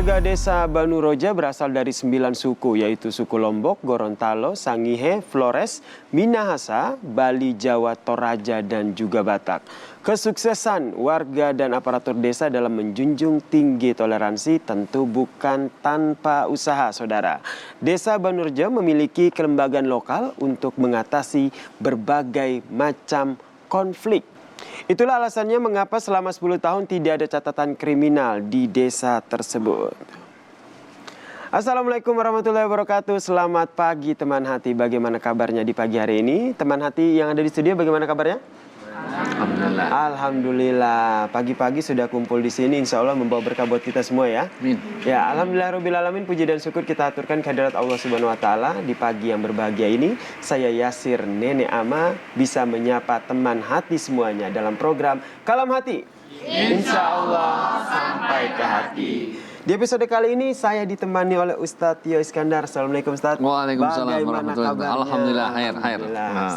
Warga desa Banu Roja berasal dari 9 suku, yaitu suku Lombok, Gorontalo, Sangihe, Flores, Minahasa, Bali, Jawa, Toraja, dan juga Batak. Kesuksesan warga dan aparatur desa dalam menjunjung tinggi toleransi tentu bukan tanpa usaha, saudara. Desa Banu Roja memiliki kelembagaan lokal untuk mengatasi berbagai macam konflik. Itulah alasannya mengapa selama 10 tahun tidak ada catatan kriminal di desa tersebut. Assalamualaikum warahmatullahi wabarakatuh. Selamat pagi teman hati. Bagaimana kabarnya di pagi hari ini? Teman hati yang ada di studio bagaimana kabarnya? Alhamdulillah. Alhamdulillah. Pagi-pagi sudah kumpul di sini, insya Allah membawa berkah buat kita semua ya. Amin. Ya, alhamdulillahirobbilalamin, puji dan syukur kita aturkan kehadirat Allah Subhanahu Wa Taala di pagi yang berbahagia ini. Saya Yasir Nenek Ama bisa menyapa teman hati semuanya dalam program Kalam Hati. Insya Allah sampai ke hati. Di episode kali ini saya ditemani oleh Ustadz Tio Iskandar. Assalamualaikum Ustadz. Waalaikumsalam warahmatullahi wabarakatuh. Alhamdulillah, khair.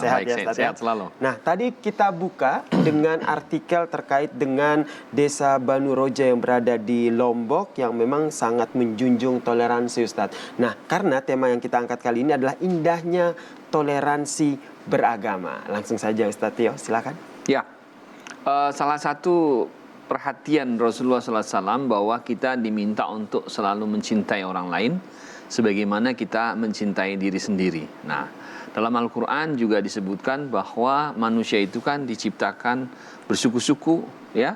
Sehat baik, ya Ustadz sehat ya? selalu. Nah, tadi kita buka dengan artikel terkait dengan desa Banu Roja yang berada di Lombok yang memang sangat menjunjung toleransi Ustadz. Nah, karena tema yang kita angkat kali ini adalah indahnya toleransi beragama. Langsung saja Ustadz Tio, silakan. Ya, salah satu perhatian Rasulullah SAW bahwa kita diminta untuk selalu mencintai orang lain sebagaimana kita mencintai diri sendiri. Nah, dalam Al-Quran juga disebutkan bahwa manusia itu kan diciptakan bersuku-suku, ya,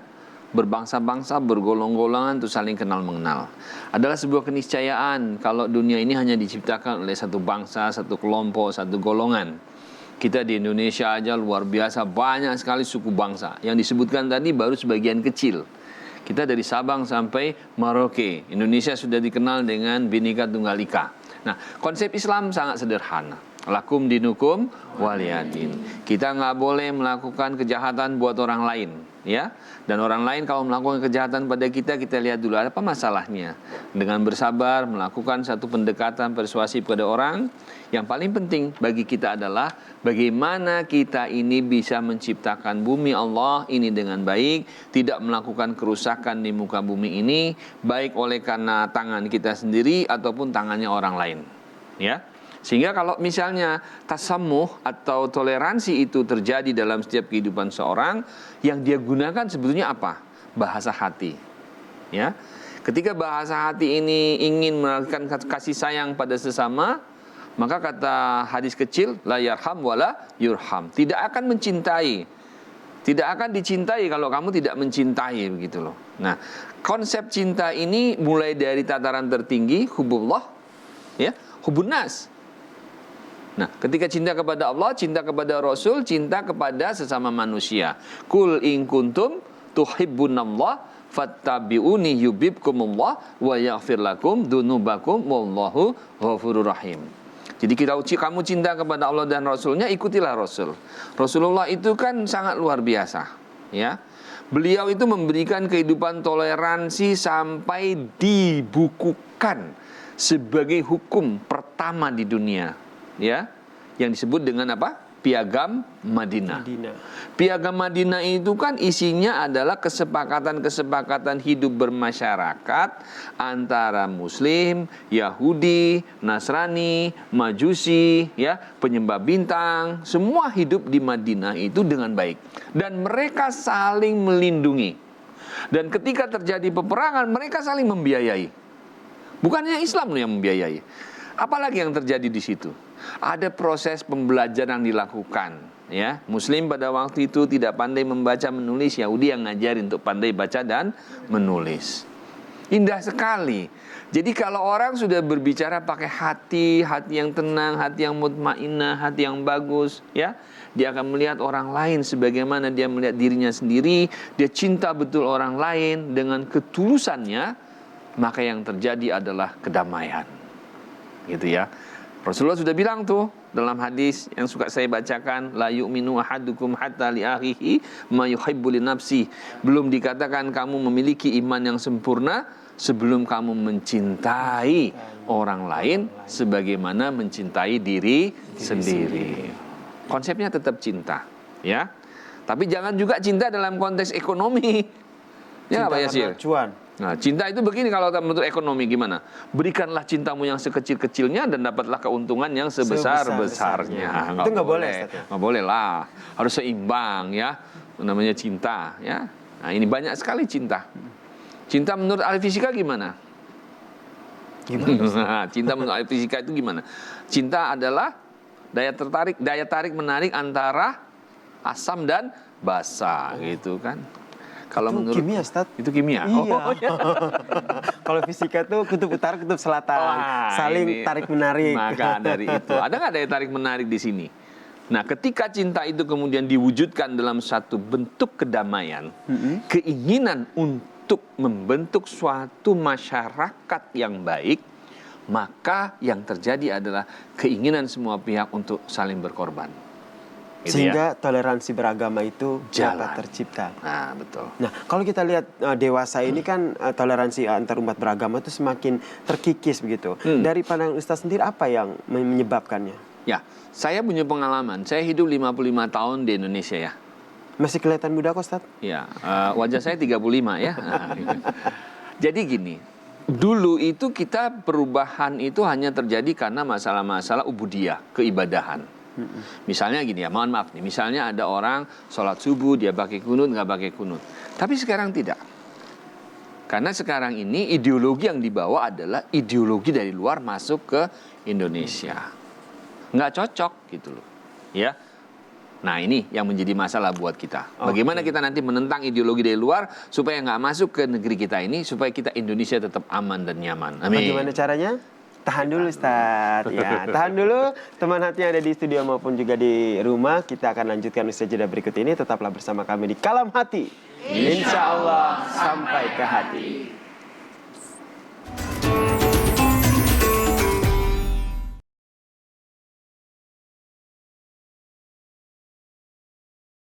berbangsa-bangsa, bergolong-golongan untuk saling kenal mengenal. Adalah sebuah keniscayaan kalau dunia ini hanya diciptakan oleh satu bangsa, satu kelompok, satu golongan. Kita di Indonesia aja luar biasa, banyak sekali suku bangsa. Yang disebutkan tadi baru sebagian kecil. Kita dari Sabang sampai Merauke. Indonesia sudah dikenal dengan Bhinneka Tunggal Ika. Nah, konsep Islam sangat sederhana. Lakum dinukum waliyadin. Kita nggak boleh melakukan kejahatan buat orang lain, ya. Dan orang lain kalau melakukan kejahatan pada kita lihat dulu apa masalahnya. Dengan bersabar melakukan satu pendekatan persuasi pada orang. Yang paling penting bagi kita adalah bagaimana kita ini bisa menciptakan bumi Allah ini dengan baik, tidak melakukan kerusakan di muka bumi ini, baik oleh karena tangan kita sendiri ataupun tangannya orang lain, ya. Sehingga kalau misalnya tasamuh atau toleransi itu terjadi dalam setiap kehidupan seorang, yang dia gunakan sebetulnya apa? Bahasa hati. Ya. Ketika bahasa hati ini ingin melakukan kasih sayang pada sesama, maka kata hadis kecil, la yarham wala yurham. Tidak akan mencintai. Tidak akan dicintai kalau kamu tidak mencintai, begitu loh. Nah, konsep cinta ini mulai dari tataran tertinggi, hubullah, ya, hubun nas. Nah, ketika cinta kepada Allah, cinta kepada Rasul, cinta kepada sesama manusia. Kul in kuntum tuhibbunallah fattabi'uni yuhibbukumullah wa yaghfir lakum dzunubakum wallahu ghafurur rahim. Jadi kamu cinta kepada Allah dan Rasulnya, ikutilah Rasul. Rasulullah itu kan sangat luar biasa, ya. Beliau itu memberikan kehidupan toleransi sampai dibukukan sebagai hukum pertama di dunia, ya, yang disebut dengan apa? Piagam Madinah. Piagam Madinah itu kan isinya adalah kesepakatan-kesepakatan hidup bermasyarakat antara Muslim, Yahudi, Nasrani, Majusi, ya, penyembah bintang, semua hidup di Madinah itu dengan baik dan mereka saling melindungi. Dan ketika terjadi peperangan mereka saling membiayai. Bukannya Islam yang membiayai. Apalagi yang terjadi di situ? Ada proses pembelajaran yang dilakukan, ya. Muslim pada waktu itu tidak pandai membaca menulis, Yahudi yang ngajarin untuk pandai baca dan menulis. Indah sekali. Jadi kalau orang sudah berbicara pakai hati yang tenang, hati yang mutmainnah, hati yang bagus, ya, dia akan melihat orang lain sebagaimana dia melihat dirinya sendiri. Dia cinta betul orang lain dengan ketulusannya, maka yang terjadi adalah kedamaian. Gitu ya. Rasulullah sudah bilang tuh dalam hadis yang suka saya bacakan, la yu'minu ahadukum hatta li akhihi ma yuhibbu li nafsi. Belum dikatakan kamu memiliki iman yang sempurna sebelum kamu mencintai orang lain sebagaimana mencintai diri sendiri. Konsepnya tetap cinta, ya. Tapi jangan juga cinta dalam konteks ekonomi. Ya, Pak Yasir. Cuan. Nah, cinta itu begini kalau menurut ekonomi gimana? Berikanlah cintamu yang sekecil-kecilnya dan dapatlah keuntungan yang sebesar-besarnya. Itu nggak boleh, Ustaz, ya? Nggak boleh lah. Harus seimbang ya. Namanya cinta ya. Nah, ini banyak sekali cinta. Cinta menurut ahli fisika gimana? Gimana? Cinta menurut ahli fisika itu gimana? Cinta adalah daya tarik menarik antara asam dan basa gitu kan. Kalau Itu menurut kimia, Ustaz. itu kimia. Iya. Oh, ya. Kalau fisika tuh kutub utara, kutub selatan, Wah, saling ini. tarik menarik. Maka dari itu, ada nggak daya tarik menarik di sini? Nah, ketika cinta itu kemudian diwujudkan dalam satu bentuk kedamaian, keinginan untuk membentuk suatu masyarakat yang baik, maka yang terjadi adalah keinginan semua pihak untuk saling berkorban. Gitu Sehingga toleransi beragama itu dapat tercipta. Nah, betul. Nah, kalau kita lihat dewasa ini kan toleransi antar umat beragama itu semakin terkikis begitu. Dari pandangan Ustaz sendiri apa yang menyebabkannya? Ya, saya punya pengalaman. Saya hidup 55 tahun di Indonesia ya. Masih kelihatan muda kok, Ustaz? Ya, wajah saya 35 ya. Jadi gini, dulu itu kita perubahan itu hanya terjadi karena masalah-masalah ubudiyah, keibadahan. Misalnya gini ya, mohon maaf nih. Misalnya ada orang sholat subuh, dia pakai kunut, nggak pakai kunut. Tapi sekarang tidak. Karena sekarang ini ideologi yang dibawa adalah ideologi dari luar masuk ke Indonesia. Nggak cocok gitu loh. Ya. Nah ini yang menjadi masalah buat kita. Bagaimana kita nanti menentang ideologi dari luar supaya nggak masuk ke negeri kita ini, supaya kita Indonesia tetap aman dan nyaman. Amin. Bagaimana caranya? Tahan dulu, Ustaz. Ya, tahan dulu teman hati yang ada di studio maupun juga di rumah. Kita akan lanjutkan usai jeda berikut ini. Tetaplah bersama kami di Kalam Hati. Insya Allah sampai ke hati.